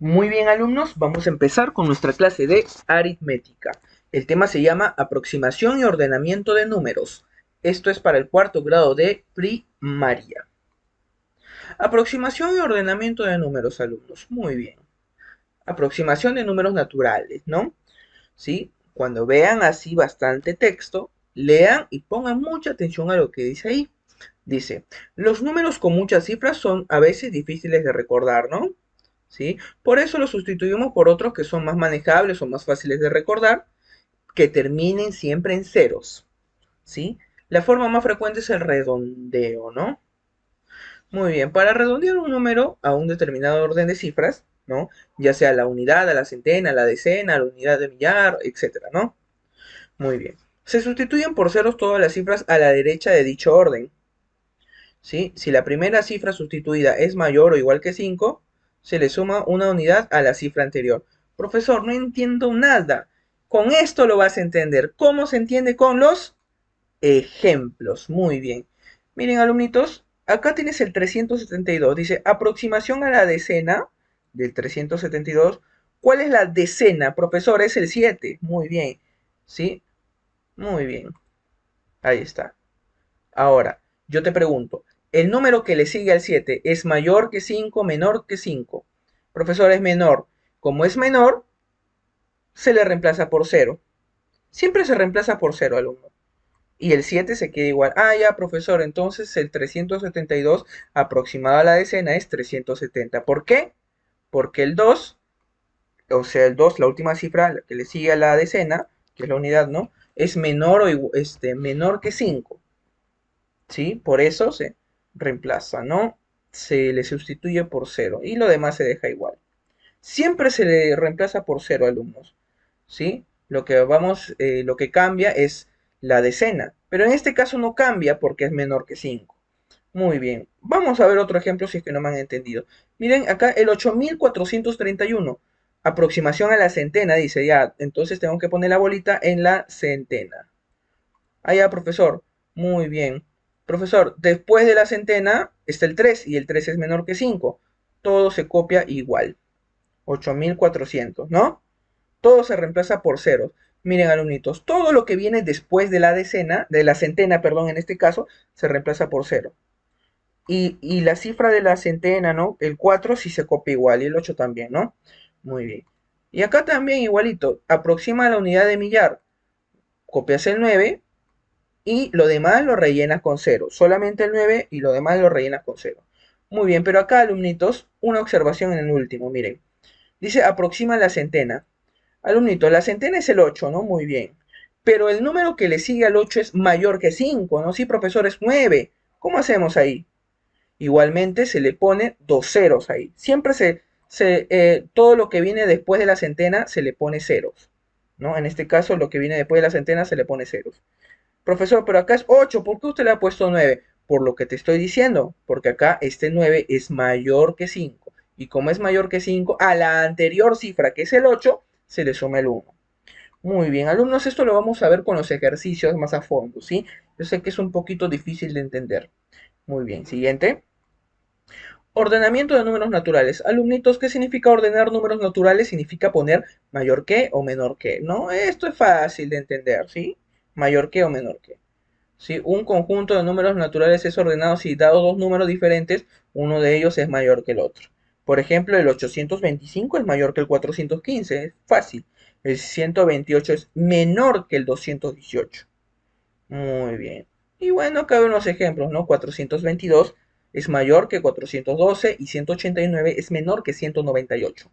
Muy bien, alumnos, vamos a empezar con nuestra clase de aritmética. El tema se llama aproximación y ordenamiento de números. Esto es para el cuarto grado de primaria. Aproximación y ordenamiento de números, alumnos. Muy bien. Aproximación de números naturales, ¿no? ¿Sí? Cuando vean así bastante texto, lean y pongan mucha atención a lo que dice ahí. Dice, los números con muchas cifras son a veces difíciles de recordar, ¿no? ¿Sí? Por eso los sustituimos por otros que son más manejables o más fáciles de recordar, que terminen siempre en ceros, ¿sí? La forma más frecuente es el redondeo, ¿no? Muy bien, para redondear un número a un determinado orden de cifras, ¿no? Ya sea la unidad, a la centena, a la decena, a la unidad de millar, etcétera, ¿no? Muy bien. Se sustituyen por ceros todas las cifras a la derecha de dicho orden, ¿sí? Si la primera cifra sustituida es mayor o igual que 5, se le suma una unidad a la cifra anterior. Profesor, no entiendo nada. Con esto lo vas a entender. ¿Cómo se entiende? Con los ejemplos. Muy bien. Miren, alumnitos, acá tienes el 372. Dice, aproximación a la decena del 372. ¿Cuál es la decena? Profesor, es el 7. Muy bien. ¿Sí? Muy bien. Ahí está. Ahora, yo te pregunto, ¿el número que le sigue al 7 es mayor que 5, menor que 5? Profesor, es menor. Como es menor, se le reemplaza por cero. Siempre se reemplaza por cero, alumno. Y el 7 se queda igual. Ah, ya, profesor, entonces el 372 aproximado a la decena es 370. ¿Por qué? Porque el 2, o sea, el 2, la última cifra la que le sigue a la decena, que es la unidad, ¿no? Es menor, menor que 5. ¿Sí? Por eso se reemplaza, ¿no? Se le sustituye por cero y lo demás se deja igual. Siempre se le reemplaza por cero, alumnos, ¿sí? Lo que cambia es la decena, pero en este caso no cambia porque es menor que 5. Muy bien, vamos a ver otro ejemplo si es que no me han entendido. Miren acá el 8431, aproximación a la centena, dice ya, entonces tengo que poner la bolita en la centena. Ah, ya, profesor. Muy bien. Profesor, después de la centena está el 3 y el 3 es menor que 5. Todo se copia igual. 8400, ¿no? Todo se reemplaza por ceros. Miren, alumnitos, todo lo que viene después de la decena, de la centena, perdón, en este caso, se reemplaza por cero. Y la cifra de la centena, ¿no? El 4 sí se copia igual y el 8 también, ¿no? Muy bien. Y acá también igualito, aproxima la unidad de millar. Copias el 9 y lo demás lo rellenas con cero. Solamente el 9 y lo demás lo rellenas con cero. Muy bien, pero acá, alumnitos, una observación en el último, miren. Dice aproxima la centena. Alumnito, la centena es el 8, ¿no? Muy bien. Pero el número que le sigue al 8 es mayor que 5, ¿no? Sí, profesor, es 9. ¿Cómo hacemos ahí? Igualmente se le pone dos ceros ahí. Siempre todo lo que viene después de la centena se le pone ceros, ¿no? En este caso, lo que viene después de la centena se le pone ceros. Profesor, pero acá es 8. ¿Por qué usted le ha puesto 9? Por lo que te estoy diciendo, porque acá este 9 es mayor que 5. Y como es mayor que 5, a la anterior cifra, que es el 8, se le suma el 1. Muy bien, alumnos, esto lo vamos a ver con los ejercicios más a fondo, ¿sí? Yo sé que es un poquito difícil de entender. Muy bien, siguiente. Ordenamiento de números naturales. Alumnitos, ¿qué significa ordenar números naturales? Significa poner mayor que o menor que, ¿no? Esto es fácil de entender, ¿sí? Mayor que o menor que. ¿Sí? Un conjunto de números naturales es ordenado si dado dos números diferentes, uno de ellos es mayor que el otro. Por ejemplo, el 825 es mayor que el 415, es fácil. El 128 es menor que el 218. Muy bien. Y bueno, acá hay unos ejemplos, ¿no? 422 es mayor que 412 y 189 es menor que 198.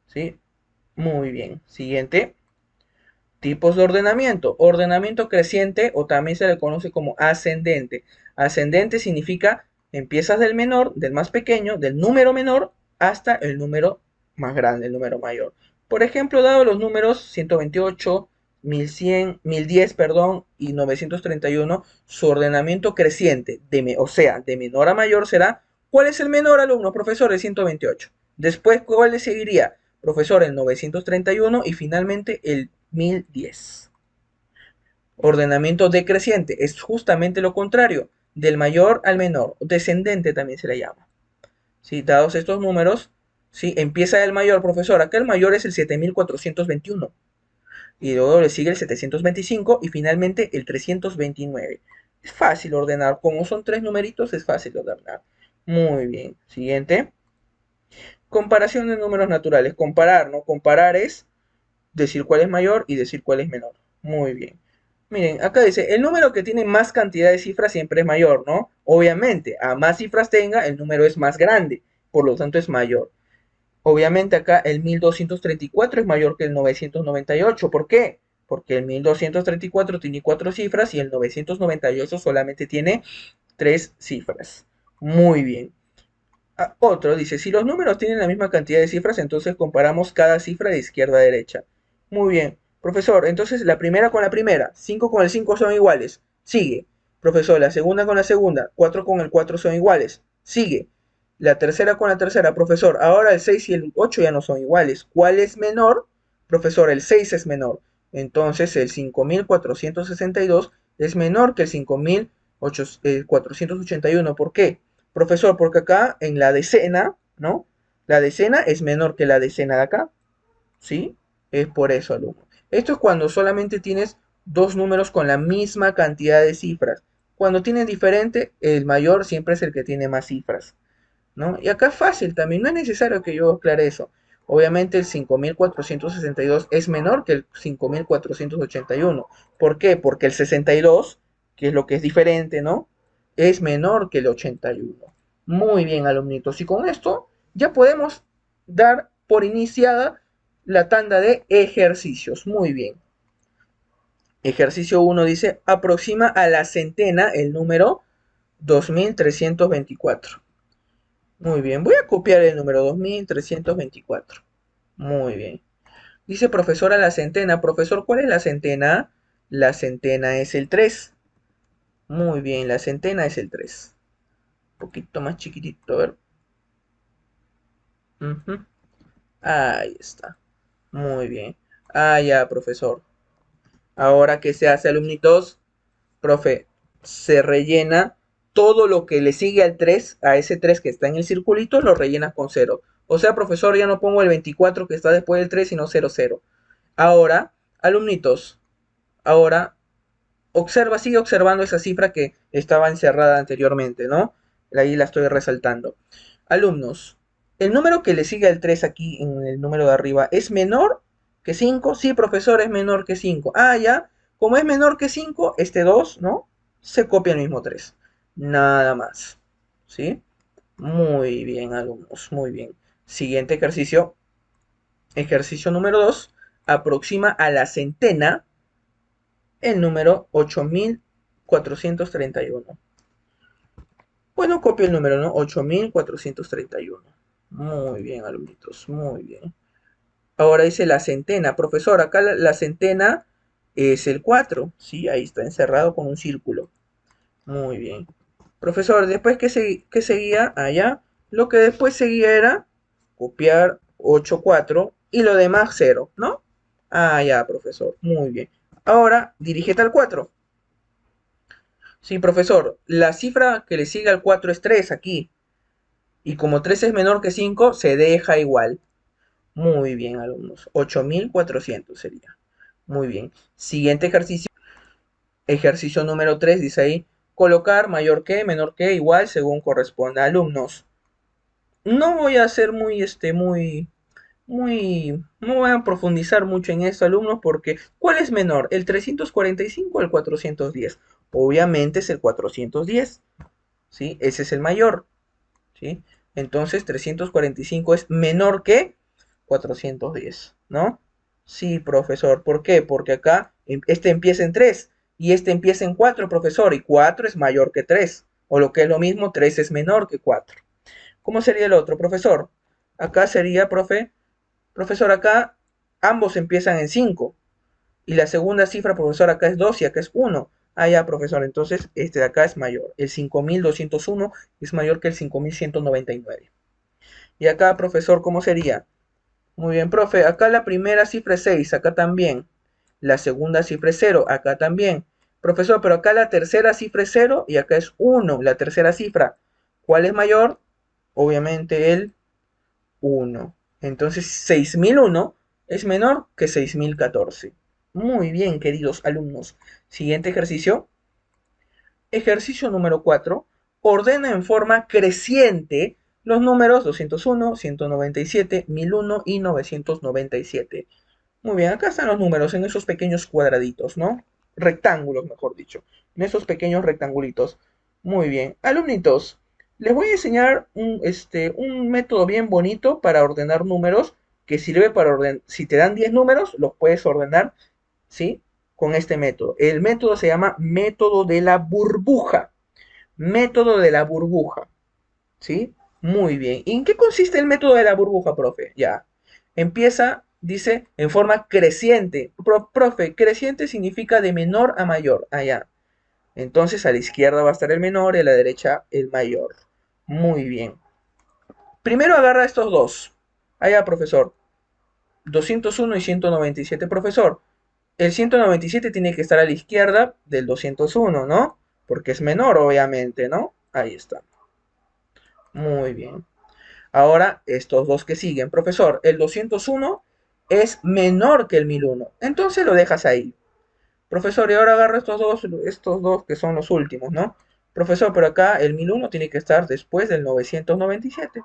¿Sí? Muy bien. Siguiente. Tipos de ordenamiento. Ordenamiento creciente o también se le conoce como ascendente. Ascendente significa empiezas del menor, del más pequeño, del número menor hasta el número más grande, el número mayor. Por ejemplo, dado los números 128, 1100, 1010, perdón, y 931, su ordenamiento creciente, o sea, de menor a mayor será, ¿cuál es el menor, alumno? Profesor, el 128. Después, ¿cuál le seguiría? Profesor, el 931 y finalmente el 1010. Ordenamiento decreciente es justamente lo contrario, del mayor al menor, descendente también se le llama. ¿Sí? Dados estos números, ¿sí? Empieza el mayor, profesor. Acá el mayor es el 7421. Y luego le sigue el 725 y finalmente el 329. Es fácil ordenar. Como son tres numeritos, es fácil ordenar. Muy bien. Siguiente. Comparación de números naturales. Comparar, ¿no? Comparar es decir cuál es mayor y decir cuál es menor. Muy bien. Miren, acá dice, el número que tiene más cantidad de cifras siempre es mayor, ¿no? Obviamente, a más cifras tenga, el número es más grande, por lo tanto es mayor. Obviamente acá el 1234 es mayor que el 998. ¿Por qué? Porque el 1234 tiene 4 cifras y el 998 solamente tiene 3 cifras. Muy bien. Otro dice, si los números tienen la misma cantidad de cifras, entonces comparamos cada cifra de izquierda a derecha. Muy bien. Profesor, entonces la primera con la primera, 5 con el 5 son iguales. Sigue. Profesor, la segunda con la segunda, 4 con el 4 son iguales. Sigue. La tercera con la tercera, profesor, ahora el 6 y el 8 ya no son iguales. ¿Cuál es menor? Profesor, el 6 es menor. Entonces el 5462 es menor que el 5481. ¿Por qué? Profesor, porque acá en la decena, ¿no? La decena es menor que la decena de acá, ¿sí? Es por eso, alumno. Esto es cuando solamente tienes dos números con la misma cantidad de cifras. Cuando tienes diferente, el mayor siempre es el que tiene más cifras, ¿no? Y acá es fácil también, no es necesario que yo aclare eso. Obviamente el 5462 es menor que el 5481. ¿Por qué? Porque el 62, que es lo que es diferente, ¿no? Es menor que el 81. Muy bien, alumnitos. Y con esto ya podemos dar por iniciada la tanda de ejercicios. Muy bien. Ejercicio 1 dice, aproxima a la centena el número 2324. Muy bien, voy a copiar el número 2324. Muy bien. Dice profesora la centena. Profesor, ¿cuál es la centena? La centena es el 3. Muy bien, la centena es el 3. Un poquito más chiquitito, a ver. Ujú. Ahí está. Muy bien. Ah, ya, profesor. Ahora, ¿qué se hace, alumnitos? Profe, se rellena todo lo que le sigue al 3, a ese 3 que está en el circulito, lo rellenas con cero. O sea, profesor, ya no pongo el 24 que está después del 3, sino 00. Ahora, alumnitos, ahora sigue observando esa cifra que estaba encerrada anteriormente, ¿no? Ahí la estoy resaltando. Alumnos, el número que le sigue al 3 aquí en el número de arriba es menor que 5. Sí, profesor, es menor que 5. Ah, ya. Como es menor que 5, este 2, ¿no? Se copia el mismo 3. Nada más. ¿Sí? Muy bien, alumnos. Muy bien. Siguiente ejercicio. Ejercicio número 2. Aproxima a la centena el número 8431. Bueno, copio el número, ¿no? 8431. Muy bien, alumnitos, muy bien. Ahora dice la centena. Profesor, acá la centena es el 4. Sí, ahí está encerrado con un círculo. Muy bien. Profesor, después qué seguía allá, lo que después seguía era copiar 84 y lo demás 0, ¿no? Ah, ya, profesor. Muy bien. Ahora, dirígete al 4. Sí, profesor, la cifra que le sigue al 4 es 3 aquí. Y como 3 es menor que 5, se deja igual. Muy bien, alumnos. 8400 sería. Muy bien. Siguiente ejercicio. Ejercicio número 3 dice ahí, colocar mayor que, menor que, igual, según corresponda. Alumnos, no voy a hacer no voy a profundizar mucho en esto, alumnos, porque ¿cuál es menor? ¿El 345 o el 410? Obviamente es el 410, ¿sí? Ese es el mayor, ¿sí? Entonces 345 es menor que 410, ¿no? Sí, profesor. ¿Por qué? Porque acá este empieza en 3 y este empieza en 4, profesor, y 4 es mayor que 3. O lo que es lo mismo, 3 es menor que 4. ¿Cómo sería el otro, profesor? Acá sería, profesor, acá ambos empiezan en 5. Y la segunda cifra, profesor, acá es 2 y acá es 1. Ah, ya, profesor, entonces este de acá es mayor. El 5201 es mayor que el 5199. Y acá, profesor, ¿cómo sería? Muy bien, profe. Acá la primera cifra es 6, acá también. La segunda cifra es 0, acá también. Profesor, pero acá la tercera cifra es 0 y acá es 1, la tercera cifra. ¿Cuál es mayor? Obviamente el 1. Entonces 6001 es menor que 6014. Muy bien, queridos alumnos. Siguiente ejercicio. Ejercicio número 4. Ordena en forma creciente los números 201, 197, 1001 y 997. Muy bien, acá están los números en esos pequeños cuadraditos, ¿no? Rectángulos, mejor dicho. En esos pequeños rectangulitos. Muy bien. Alumnitos, les voy a enseñar un método bien bonito para ordenar números que sirve para ordenar. Si te dan 10 números, los puedes ordenar, ¿sí? Con este método. El método se llama método de la burbuja. Método de la burbuja. ¿Sí? Muy bien. ¿Y en qué consiste el método de la burbuja, profe? Ya. Empieza, dice, en forma creciente. Profe, creciente significa de menor a mayor. Allá. Entonces a la izquierda va a estar el menor y a la derecha el mayor. Muy bien. Primero agarra estos dos. Allá, profesor. 201 y 197, profesor. El 197 tiene que estar a la izquierda del 201, ¿no? Porque es menor, obviamente, ¿no? Ahí está. Muy bien. Ahora, estos dos que siguen. Profesor, el 201 es menor que el 1001. Entonces lo dejas ahí. Profesor, y ahora agarro estos dos que son los últimos, ¿no? Profesor, pero acá el 1001 tiene que estar después del 997.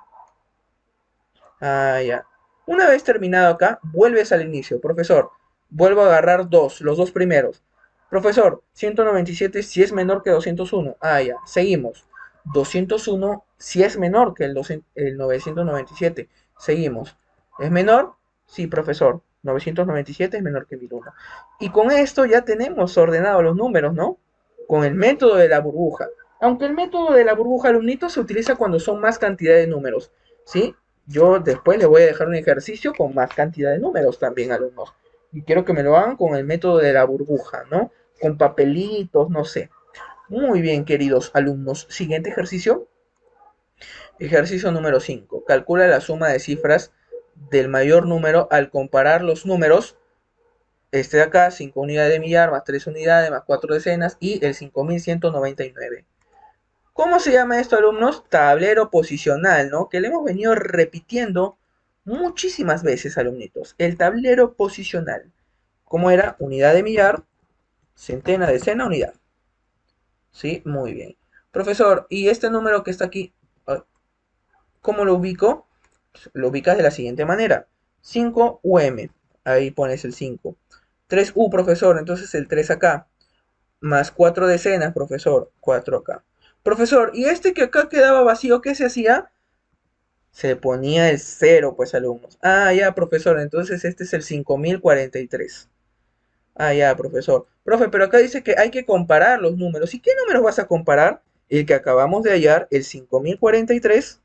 Ah, ya. Una vez terminado acá, vuelves al inicio. Profesor, vuelvo a agarrar los dos primeros. Profesor, 197 si es menor que 201. Ah, ya. Seguimos. 201 si es menor que el 997. Seguimos. ¿Es menor? Sí, profesor. 997 es menor que 1001. Y con esto ya tenemos ordenados los números, ¿no? Con el método de la burbuja. Aunque el método de la burbuja, alumnito, se utiliza cuando son más cantidad de números, ¿sí? Yo después les voy a dejar un ejercicio con más cantidad de números también, alumnos. Y quiero que me lo hagan con el método de la burbuja, ¿no? Con papelitos, no sé. Muy bien, queridos alumnos. Siguiente ejercicio. Ejercicio número 5. Calcula la suma de cifras del mayor número al comparar los números. Este de acá, 5 unidades de millar, más 3 unidades, más 4 decenas y el 5199. ¿Cómo se llama esto, alumnos? Tablero posicional, ¿no? Que le hemos venido repitiendo muchísimas veces, alumnitos. El tablero posicional. ¿Cómo era? Unidad de millar, centena, decena, unidad. ¿Sí? Muy bien. Profesor, ¿y este número que está aquí, cómo lo ubico? Lo ubicas de la siguiente manera. 5UM. Ahí pones el 5. 3U, profesor. Entonces el 3 acá. Más 4 decenas, profesor. 4 acá. Profesor, ¿y este que acá quedaba vacío, qué se hacía? Se ponía el 0, pues, alumnos. Ah, ya, profesor, entonces este es el 5043. Ah, ya, profesor. Profe, pero acá dice que hay que comparar los números. ¿Y qué números vas a comparar? El que acabamos de hallar, el 5043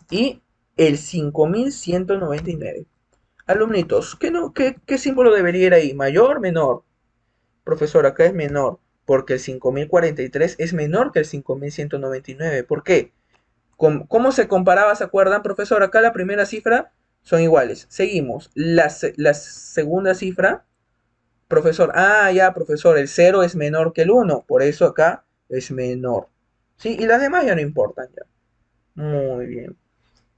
y el 5199. Alumnitos, ¿qué símbolo debería ir ahí? ¿Mayor, menor? Profesor, acá es menor, porque el 5043 es menor que el 5199. ¿Por qué? ¿Cómo se comparaba? ¿Se acuerdan, profesor? Acá la primera cifra son iguales. Seguimos. La segunda cifra, profesor. Ah, ya, profesor, el 0 es menor que el 1. Por eso acá es menor. ¿Sí? Y las demás ya no importan ya. Muy bien.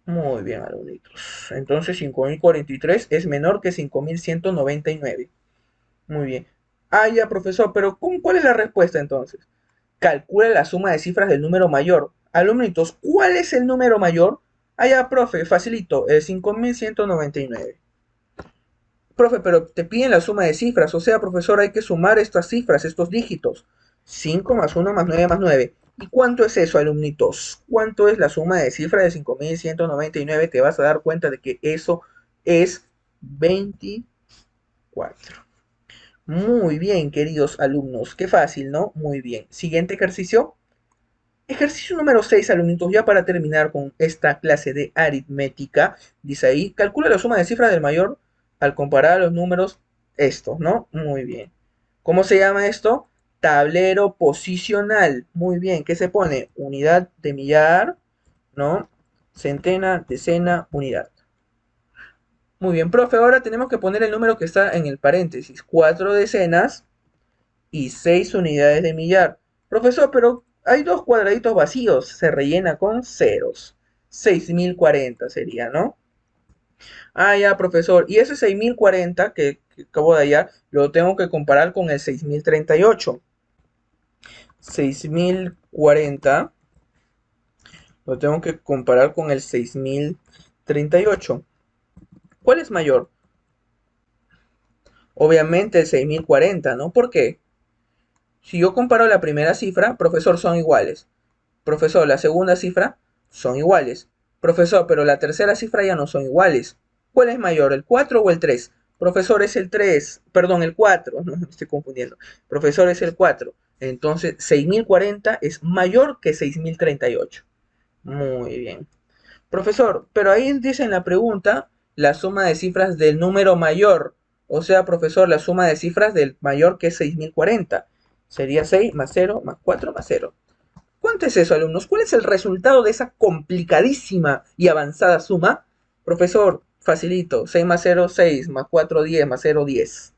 Muy bien, alumnitos. Entonces 5043 es menor que 5199. Muy bien. Ah, ya, profesor, pero ¿cuál es la respuesta entonces? Calcula la suma de cifras del número mayor. Alumnitos, ¿cuál es el número mayor? Ah, ya, profe, facilito, el 5199. Profe, pero te piden la suma de cifras, o sea, profesor, hay que sumar estas cifras, estos dígitos. 5 más 1 más 9 más 9. ¿Y cuánto es eso, alumnitos? ¿Cuánto es la suma de cifras de 5199? Te vas a dar cuenta de que eso es 24. Muy bien, queridos alumnos. Qué fácil, ¿no? Muy bien. Siguiente ejercicio. Ejercicio número 6, alumnitos, ya para terminar con esta clase de aritmética. Dice ahí, calcula la suma de cifras del mayor al comparar los números estos, ¿no? Muy bien. ¿Cómo se llama esto? Tablero posicional. Muy bien. ¿Qué se pone? Unidad de millar, ¿no? Centena, decena, unidad. Muy bien, profe. Ahora tenemos que poner el número que está en el paréntesis. 4 decenas y 6 unidades de millar. Profesor, pero hay dos cuadraditos vacíos, se rellena con ceros. 6040 sería, ¿no? Ah, ya, profesor. Y ese 6040 que acabo de hallar, lo tengo que comparar con el 6038. 6040 lo tengo que comparar con el 6038. ¿Cuál es mayor? Obviamente el 6040, ¿no? ¿Por qué? Si yo comparo la primera cifra, profesor, son iguales. Profesor, la segunda cifra son iguales. Profesor, pero la tercera cifra ya no son iguales. ¿Cuál es mayor, el 4 o el 3? Profesor, es el 3, perdón, el 4, no me estoy confundiendo. Profesor, es el 4. Entonces, 6040 es mayor que 6038. Muy bien. Profesor, pero ahí dice en la pregunta la suma de cifras del número mayor. O sea, profesor, la suma de cifras del mayor que es 6040. Sería 6 más 0 más 4 más 0. ¿Cuánto es eso, alumnos? ¿Cuál es el resultado de esa complicadísima y avanzada suma? Profesor, facilito. 6 más 0, 6 más 4, 10 más 0, 10.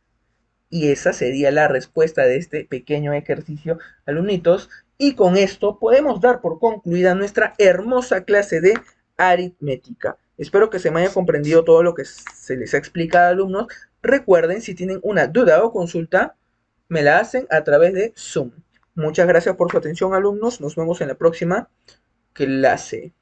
Y esa sería la respuesta de este pequeño ejercicio, alumnitos. Y con esto podemos dar por concluida nuestra hermosa clase de aritmética. Espero que se me haya comprendido todo lo que se les ha explicado, alumnos. Recuerden, si tienen una duda o consulta, me la hacen a través de Zoom. Muchas gracias por su atención, alumnos. Nos vemos en la próxima clase.